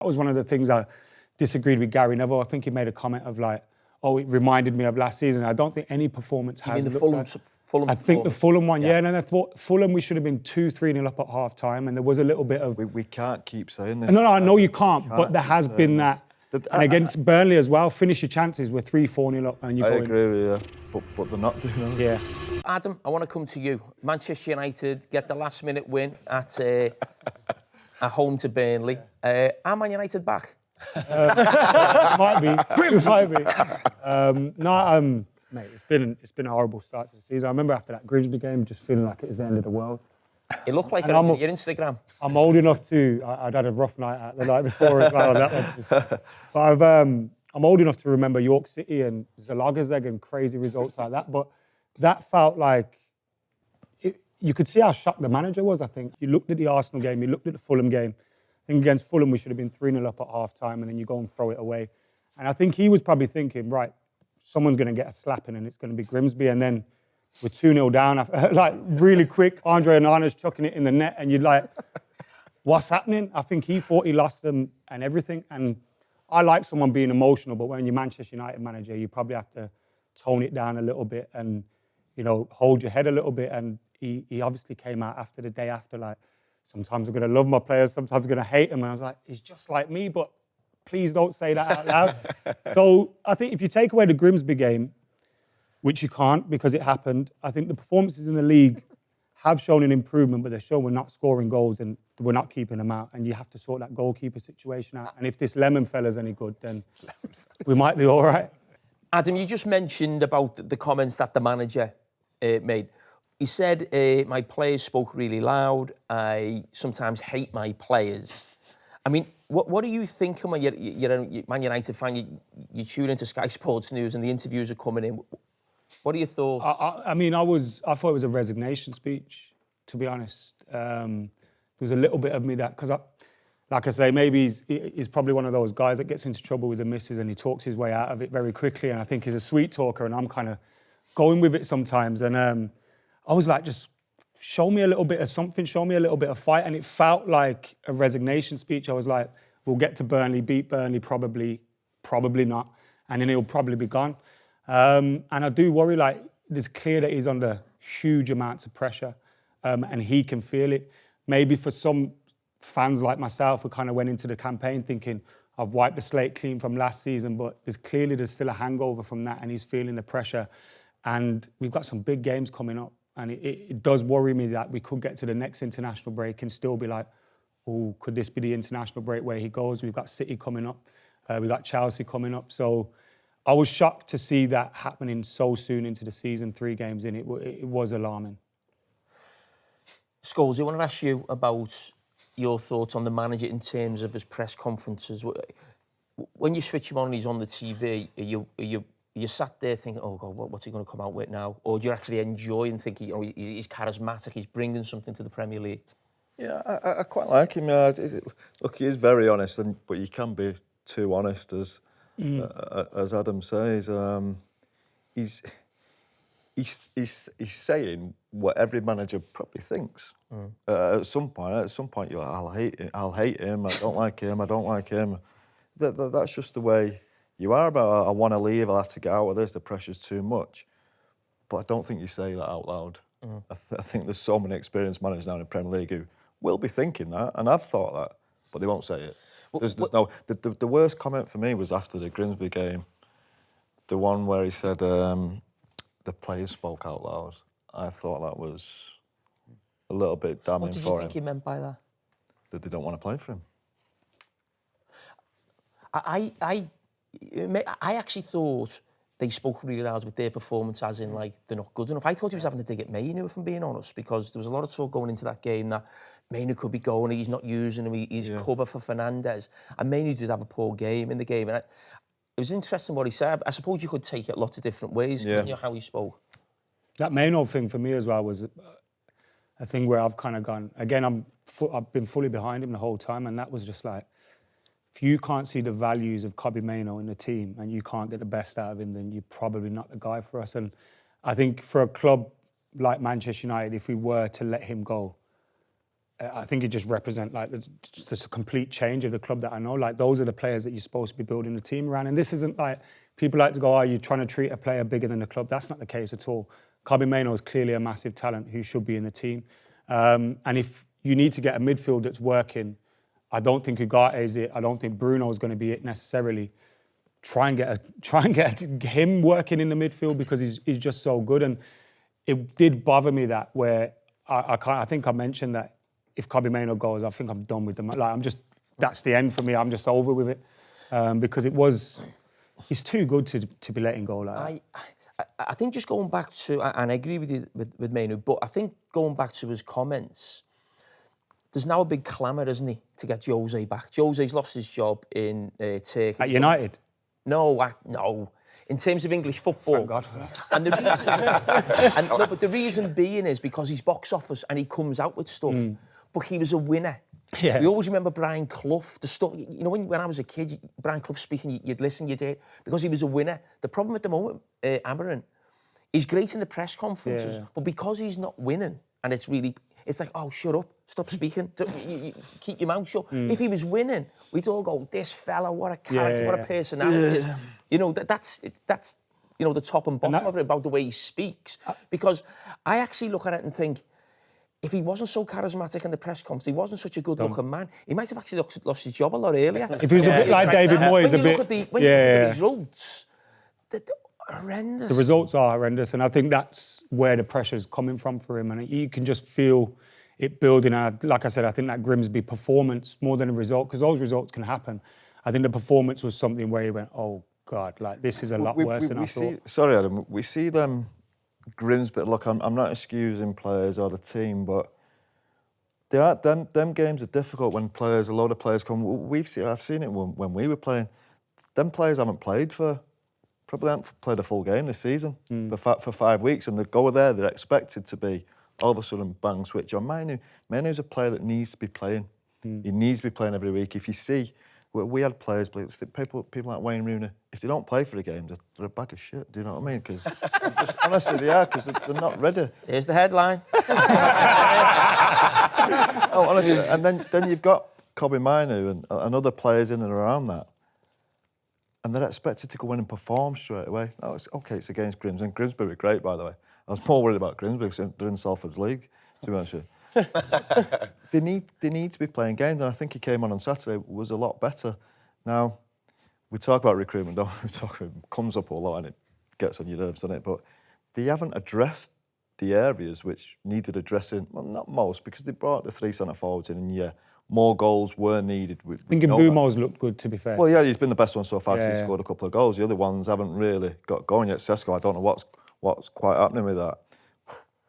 That was one of the things I disagreed with Gary Neville. I think he made a comment of like, oh, it reminded me of last season. I don't think any performance has. You mean the Fulham I think the Fulham one, yeah. And then I thought Fulham, we should have been 2-3-0 up at half time, and there was a little bit of. We can't keep saying this. No, I know you can't, but there has been that. And against Burnley as well, finish your chances. We're 3-4-0 up, and you're going. I agree with you, but they're not doing it. Yeah. Adam, I want to come to you. Manchester United get the last-minute win at home to Burnley. Are Man United back? Might be. It might be. Mate, it's been a horrible start to the season. I remember after that Grimsby game, just feeling like it was the end of the world. It looked like it on your Instagram. I'm old enough to. I'd had a rough night out the night before as well. But I'm old enough to remember York City and Zalagazeg and crazy results like that. But that felt like you could see how shocked the manager was. I think you looked at the Arsenal game, you looked at the Fulham game. I think against Fulham we should have been 3-0 up at half time, and then you go and throw it away. And I think he was probably thinking, right, someone's going to get a slapping and it's going to be Grimsby, and then we're 2-0 down, like really quick. Andre Onana's chucking it in the net, and you're like, what's happening? I think he thought he lost them and everything. And I like someone being emotional, but when you're Manchester United manager, you probably have to tone it down a little bit and, you know, hold your head a little bit. And he obviously came out after the day after, like, sometimes I'm going to love my players, sometimes I'm going to hate them. And I was like, he's just like me, but please don't say that out loud. So I think if you take away the Grimsby game, which you can't because it happened, I think the performances in the league have shown an improvement, but they're showing we're not scoring goals and we're not keeping them out. And you have to sort that goalkeeper situation out. And if this Lemon fella's any good, then we might be all right. Adam, you just mentioned about the comments that the manager made. He said, my players spoke really loud. I sometimes hate my players. I mean, what do you think when you're a Man United fan, you tune into Sky Sports News and the interviews are coming in? What are your thoughts? I thought it was a resignation speech, to be honest. There was a little bit of me that, because like I say, maybe he's probably one of those guys that gets into trouble with the missus and he talks his way out of it very quickly. And I think he's a sweet talker, and I'm kind of going with it sometimes. And I was like, just show me a little bit of something, show me a little bit of fight. And it felt like a resignation speech. I was like, we'll get to Burnley, beat Burnley, probably not. And then he'll probably be gone. And I do worry, like, it's clear that he's under huge amounts of pressure, and he can feel it. Maybe for some fans like myself who kind of went into the campaign thinking, I've wiped the slate clean from last season, but there's still a hangover from that, and he's feeling the pressure. And we've got some big games coming up, and it does worry me that we could get to the next international break and still be like, oh, could this be the international break where he goes? We've got City coming up, we've got Chelsea coming up, so I was shocked to see that happening so soon into the season, 3 games in. It was alarming. Scholes, I want to ask you about your thoughts on the manager in terms of his press conferences. When you switch him on and he's on the TV, are you sat there thinking, oh God, what's he going to come out with now? Or do you actually enjoy and think he's charismatic, he's bringing something to the Premier League? Yeah, I quite like him. Look, he is very honest, but you can be too honest, as Adam says. He's saying what every manager probably thinks. At some point, you're like, I'll hate him. I don't like him. That's just the way you are about. I want to leave. I'll have to get out of this. The pressure's too much. But I don't think you say that out loud. I think there's so many experienced managers now in the Premier League who will be thinking that, and I've thought that, but they won't say it. The worst comment for me was after the Grimsby game, the one where he said the players spoke out loud. I thought that was a little bit damning for him. What did you think he meant by that? That they don't want to play for him. I actually thought they spoke really loud with their performance, as in, like, they're not good enough. I thought he was having a dig at Mainoo, if I'm being honest, because there was a lot of talk going into that game that Mainoo could be going, he's not using him, he's cover for Fernandes. And Mainoo did have a poor game in the game. And it was interesting what he said. I suppose you could take it lots of different ways, couldn't you, how he spoke? That Mainoo thing for me as well was a thing where I've kind of gone, again, I've been fully behind him the whole time, and that was just like, if you can't see the values of Kobbie Mainoo in the team and you can't get the best out of him, then you're probably not the guy for us. And I think for a club like Manchester United, if we were to let him go, I think it just represents like just a complete change of the club that I know. Like those are the players that you're supposed to be building a team around. And this isn't like people like to go, "Oh, you're trying to treat a player bigger than the club." That's not the case at all. Mainoo is clearly a massive talent who should be in the team. And if you need to get a midfield that's working, I don't think Ugarte is it. I don't think Bruno is going to be it necessarily. Try and get him working in the midfield because he's just so good. And it did bother me that where I think I mentioned that if Mainoo goes, I think I'm done with them. Like that's the end for me. I'm just over with it because he's too good to be letting go like that. I think just going back to, and I agree with you with Mainoo, but I think going back to his comments, there's now a big clamour, isn't he, to get Jose back. Jose's lost his job in Turkey. At United? No. In terms of English football. Thank God for that. And the reason, but the reason being is because he's box office and he comes out with stuff. But he was a winner. Yeah. We always remember Brian Clough. The stuff, you know, when I was a kid, Brian Clough speaking, you'd listen, you'd hear, because he was a winner. The problem at the moment, Amorim, he's great in the press conferences, but because he's not winning, and it's like, oh, shut up, stop speaking, you keep your mouth shut. If he was winning, we'd all go, this fella, what a character, what a personality. You know, that's you know, the top and bottom of it, about the way he speaks. Because I actually look at it and think, if he wasn't so charismatic in the press conference, he wasn't such a good-looking man, he might have actually lost his job a lot earlier. If he was a bit like David Moyes, when you look at the results, they're horrendous. The results are horrendous, and I think that's where the pressure's coming from for him. And you can just feel it building. And like I said, I think that Grimsby performance, more than a result, because those results can happen, I think the performance was something where he went, oh, God, like this is a lot worse than I thought. Sorry, Adam, we see them Grimsby. Look, I'm not excusing players or the team, but them games are difficult when a lot of players come. I've seen it when we were playing. Them players haven't played probably haven't played a full game this season for 5 weeks, and they go there, they're expected to be all of a sudden bang switch on. Mainoo's a player that needs to be playing. He needs to be playing every week. If you see, we had players, people like Wayne Rooney, if they don't play for the game, they're a bag of shit. Do you know what I mean? Because honestly, they are, because they're not ready. Here's the headline. Oh, honestly, and then you've got Mainoo and other players in and around that, and they're expected to go in and perform straight away. No, it's against Grimsby, and Grimsby were great, by the way. I was more worried about Grimsby because they're in Salford's league, to be honest with you. They need to be playing games, and I think he came on Saturday was a lot better. Now, we talk about recruitment, don't we? It comes up a lot and it gets on your nerves, doesn't it? But they haven't addressed the areas which needed addressing. Well, not most, because they brought the 3 centre forwards in, and more goals were needed. I think Mbumo's looked good, to be fair. Well, yeah, he's been the best one so far because he scored a couple of goals. The other ones haven't really got going yet. Sesko, I don't know what's quite happening with that.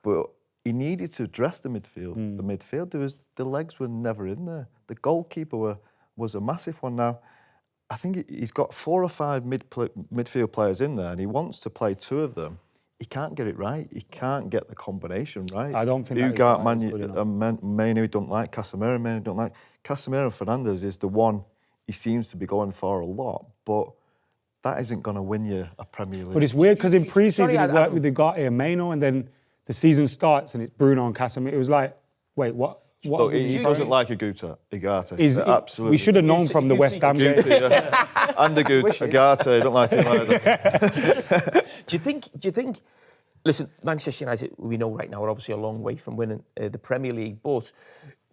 But he needed to address the midfield. The midfield, the legs were never in there. The goalkeeper was a massive one. Now, I think he's got 4 or 5 midfield players in there, and he wants to play 2 of them. He can't get it right. He can't get the combination right. I don't think Mainoo don't like Casemiro. Mainoo don't like Casemiro. Fernandes is the one he seems to be going for a lot, but that isn't going to win you a Premier League. But it's weird because in pre-season he worked with Ugarte and Mainoo, and then the season starts and it's Bruno and Casemiro. It was like, wait, what? Look, he doesn't like Ugarte. Absolutely. We should have known from the West Ham game. And Ugarte, don't like him either. Do you think? Listen, Manchester United, we know right now, are obviously a long way from winning the Premier League. But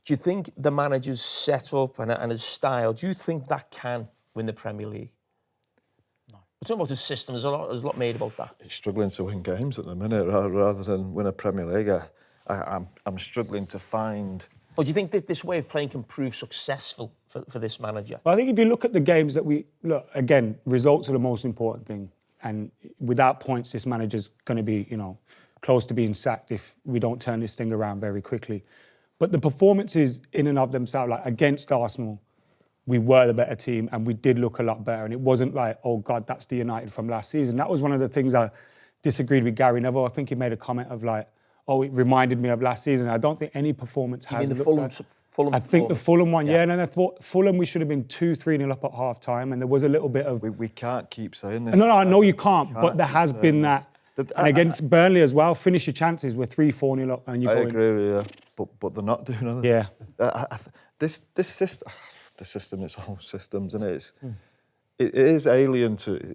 do you think the manager's set up and his style, do you think that can win the Premier League? No. We're talking about his system. There's a lot made about that. He's struggling to win games at the minute rather than win a Premier League. I'm struggling to find. Or do you think that this way of playing can prove successful for this manager? Well, I think if you look at the games that again, results are the most important thing. And without points, this manager's going to be, close to being sacked if we don't turn this thing around very quickly. But the performances in and of themselves, like against Arsenal, we were the better team and we did look a lot better. And it wasn't like, oh God, that's the United from last season. That was one of the things I disagreed with Gary Neville. I think he made a comment of like, oh, it reminded me of last season. I don't think any performance has. You mean the Fulham? I think the Fulham one, and I thought Fulham we should have been 2-3-0 up at half time, and there was a little bit of. We can't keep saying this. No, I know you can't, but there has been that. And against Burnley as well, finish your chances. We're 3-4-0 up, and you. I agree with you. but they're not doing anything. Yeah. This system, the system, it's all systems, and it is alien to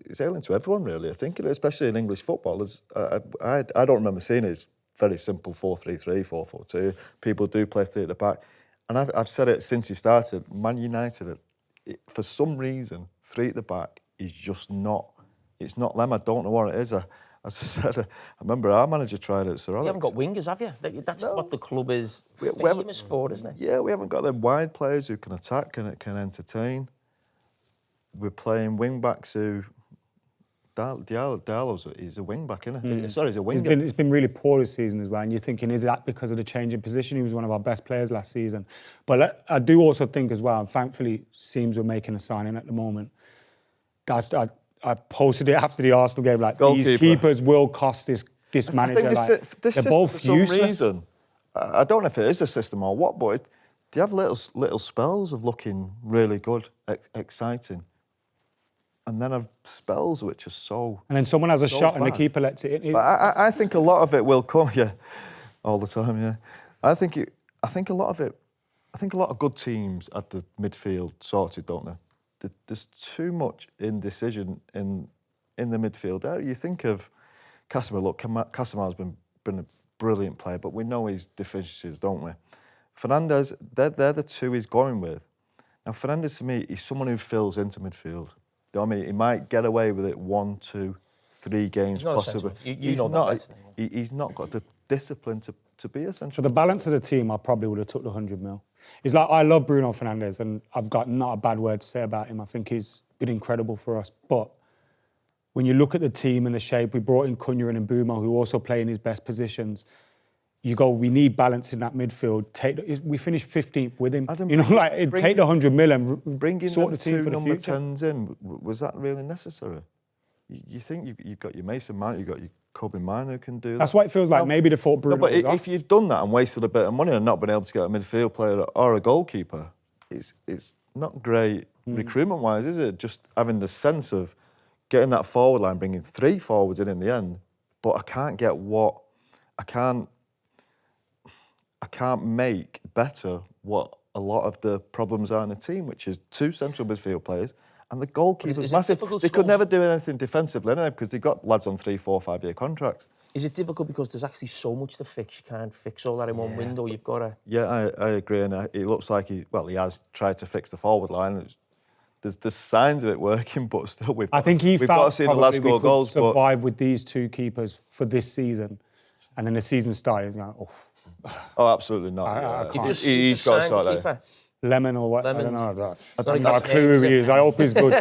everyone really. I think, especially in English football. I don't remember seeing it. It's very simple 4-3-3, 4-4-2. People do play three at the back, and I've said it since he started. Man United, for some reason, three at the back is just not. It's not them. I don't know what it is. As I said, I remember our manager tried it. Sir Alex. You haven't got wingers, have you? That's what the club is we famous for, isn't it? Yeah, we haven't got them wide players who can attack and can entertain. We're playing wing backs who. Diallo's he's a wing back, isn't he? Sorry, he's a winger. It's been really poor this season as well. And you're thinking, is that because of the change in position? He was one of our best players last season. But I do also think as well, and thankfully, seems we're making a signing at the moment. I posted it after the Arsenal game, like Goalkeeper. These keepers will cost this manager. I think this they're both for some useless. Reason, I don't know if it is a system or what, but they have little spells of looking really good, exciting. And then have spells which are so. And then someone has a shot bad. and the keeper lets it in. But I think a lot of it will come, all the time, yeah. I think a lot of good teams at the midfield sorted, don't they? There's too much indecision in the midfield area. You think of Casemiro. Look, Casemiro's been a brilliant player, but we know his deficiencies, don't we? Fernandes, they're the two he's going with. Now, Fernandes, to me, he's someone who fills into midfield. You know what I mean? He might get away with it 1, 2, 3 games possibly. He's not got the discipline to be a central. For the balance of the team, I probably would have took the 100 mil. It's like, I love Bruno Fernandes and I've got not a bad word to say about him. I think he's been incredible for us. But when you look at the team and the shape, we brought in Cunha and Mbeumo, who also play in his best positions. You go, we need balance in that midfield. We finished 15th with him. Adam, take the 100 mil and bringing sort the team two for the number future. 10s in, was that really necessary? You think you've got your Mason Mount, you've got your Kobe Mainoo who can do that. That's what it feels like. Maybe they thought Bruno but was if off. you've done that and wasted a bit of money and not been able to get a midfield player or a goalkeeper, it's not great recruitment-wise, is it? Just having the sense of getting that forward line, bringing 3 forwards in the end, but I can't make better what a lot of the problems are in the team, which is 2 central midfield players and the goalkeeper's massive. They could never do anything defensively anyway because they've got lads on 3, 4, 5-year contracts. Is it difficult because there's actually so much to fix? You can't fix all that in one window. You've got to. Yeah, I agree, and it looks like he has tried to fix the forward line. There's signs of it working, but still, I think he felt the lads probably score we could goals. survive with these 2 keepers for this season, and then the season started. Going, Oh, absolutely not. He's got to start that. Lemon or what? Lemons. I don't know. I don't know a clue who he is. I hope he's good.